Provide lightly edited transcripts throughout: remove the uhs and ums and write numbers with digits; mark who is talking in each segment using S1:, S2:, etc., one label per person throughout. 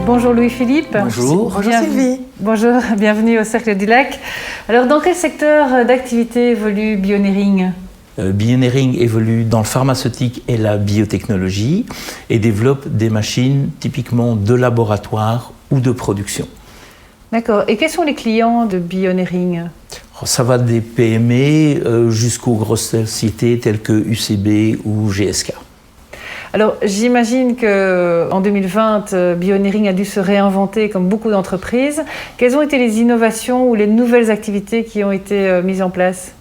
S1: bonjour Louis-Philippe.
S2: Bonjour.
S3: Bonjour Sylvie.
S1: Bonjour, bienvenue au Cercle du Lac. Alors dans quel secteur d'activité évolue Bioneering ?
S2: Bioneering évolue dans le pharmaceutique et la biotechnologie et développe des machines typiquement de laboratoire ou de production.
S1: D'accord. Et quels sont les clients de Bioneering ?
S2: Ça va des PME jusqu'aux grosses sociétés telles que UCB ou GSK.
S1: Alors j'imagine qu'en 2020, Bioneering a dû se réinventer comme beaucoup d'entreprises. Quelles ont été les innovations ou les nouvelles activités qui ont été mises en place ?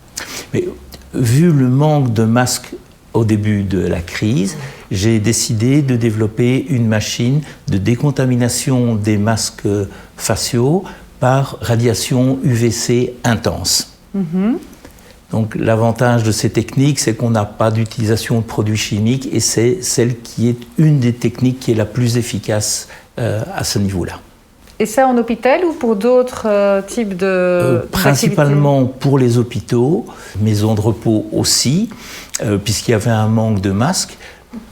S2: Vu le manque de masques au début de la crise, j'ai décidé de développer une machine de décontamination des masques faciaux par radiation UVC intense. Donc l'avantage de ces techniques, c'est qu'on n'a pas d'utilisation de produits chimiques et c'est celle qui est une des techniques qui est la plus efficace à ce niveau-là.
S1: Et ça en hôpital ou pour d'autres types
S2: principalement pour les hôpitaux, maisons de repos aussi, puisqu'il y avait un manque de masques.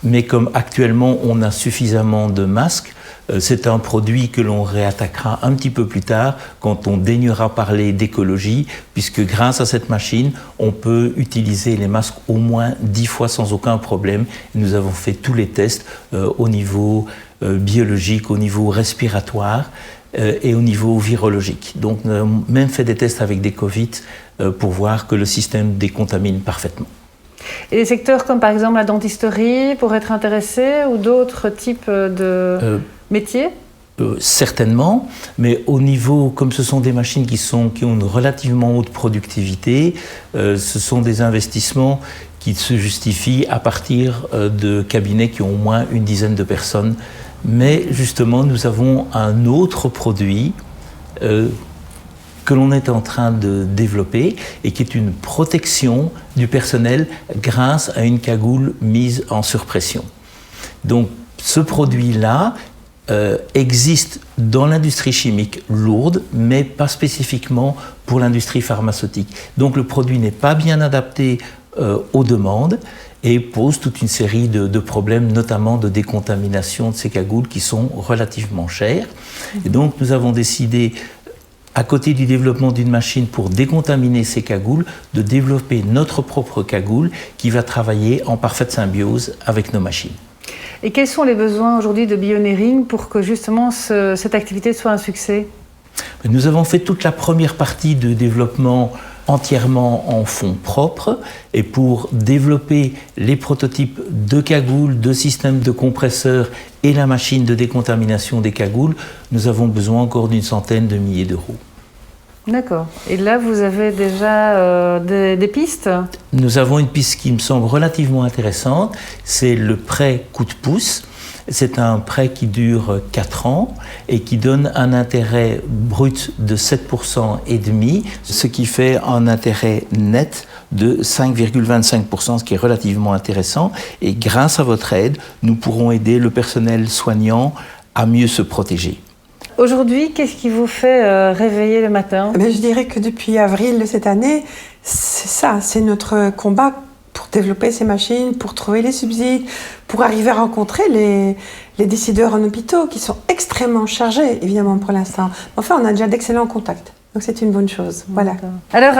S2: Mais comme actuellement on a suffisamment de masques, c'est un produit que l'on réattaquera un petit peu plus tard quand on daignera parler d'écologie, puisque grâce à cette machine, on peut utiliser les masques au moins 10 fois sans aucun problème. Nous avons fait tous les tests au niveau biologique, au niveau respiratoire et au niveau virologique. Donc nous avons même fait des tests avec des Covid pour voir que le système décontamine parfaitement.
S1: Et des secteurs comme par exemple la dentisterie pourraient être intéressés ou d'autres types de métiers ?
S2: Certainement, mais au niveau, comme ce sont des machines qui ont une relativement haute productivité, ce sont des investissements qui se justifient à partir de cabinets qui ont au moins une dizaine de personnes. Mais justement, nous avons un autre produit que l'on est en train de développer et qui est une protection du personnel grâce à une cagoule mise en surpression. Donc ce produit-là existe dans l'industrie chimique lourde, mais pas spécifiquement pour l'industrie pharmaceutique. Donc le produit n'est pas bien adapté aux demandes et pose toute une série de problèmes, notamment de décontamination de ces cagoules qui sont relativement chères. Et donc nous avons décidé, à côté du développement d'une machine pour décontaminer ces cagoules, de développer notre propre cagoule qui va travailler en parfaite symbiose avec nos machines.
S1: Et quels sont les besoins aujourd'hui de Bioneering pour que justement cette activité soit un succès ?
S2: Nous avons fait toute la première partie de développement entièrement en fonds propres et pour développer les prototypes de cagoules, de systèmes de compresseurs et la machine de décontamination des cagoules, nous avons besoin encore d'une centaine de milliers d'euros.
S1: D'accord. Et là, vous avez déjà des pistes ?
S2: Nous avons une piste qui me semble relativement intéressante, c'est le prêt coup de pouce. C'est un prêt qui dure 4 ans et qui donne un intérêt brut de 7% et demi, ce qui fait un intérêt net de 5,25%, ce qui est relativement intéressant. Et grâce à votre aide, nous pourrons aider le personnel soignant à mieux se protéger.
S1: Aujourd'hui, qu'est-ce qui vous fait réveiller le matin ?
S3: Je dirais que depuis avril de cette année, c'est ça, c'est notre combat pour développer ces machines, pour trouver les subsides, pour arriver à rencontrer les décideurs en hôpitaux qui sont extrêmement chargés, évidemment, pour l'instant. Enfin, on a déjà d'excellents contacts. Donc, c'est une bonne chose. Voilà.
S1: Alors,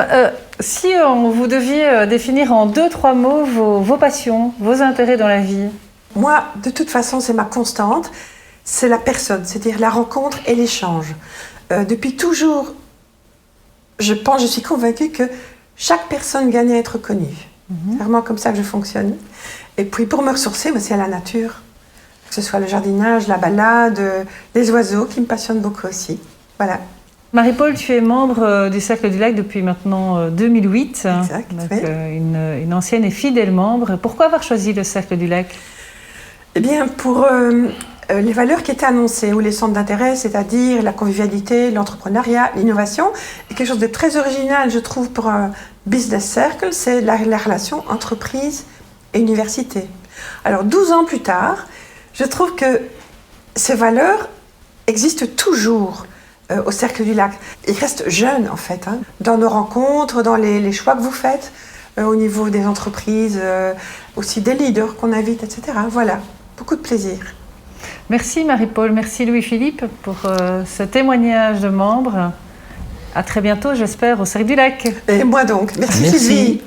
S1: si vous deviez définir en 2-3 mots vos passions, vos intérêts dans la vie ?
S3: Moi, de toute façon, c'est ma constante. C'est la personne, c'est-à-dire la rencontre et l'échange. Depuis toujours, je suis convaincue que chaque personne gagne à être connue. C'est vraiment comme ça que je fonctionne. Et puis pour me ressourcer, c'est à la nature. Que ce soit le jardinage, la balade, les oiseaux qui me passionnent beaucoup aussi. Voilà.
S1: Marie-Paul, tu es membre du Cercle du Lac depuis maintenant 2008.
S3: Exact,
S1: donc,
S3: oui.
S1: Une ancienne et fidèle membre. Pourquoi avoir choisi le Cercle du Lac ?
S3: Eh bien, pour les valeurs qui étaient annoncées, ou les centres d'intérêt, c'est-à-dire la convivialité, l'entrepreneuriat, l'innovation, et quelque chose de très original, je trouve, pour un business circle, c'est la relation entreprise et université. Alors, 12 ans plus tard, je trouve que ces valeurs existent toujours au Cercle du Lac. Ils restent jeunes, en fait, dans nos rencontres, dans les choix que vous faites, au niveau des entreprises, aussi des leaders qu'on invite, etc. Voilà, beaucoup de plaisir.
S1: Merci Marie-Paul, merci Louis-Philippe pour ce témoignage de membres. À très bientôt, j'espère, au Cercle du Lac.
S3: Et moi donc. Merci. Sylvie.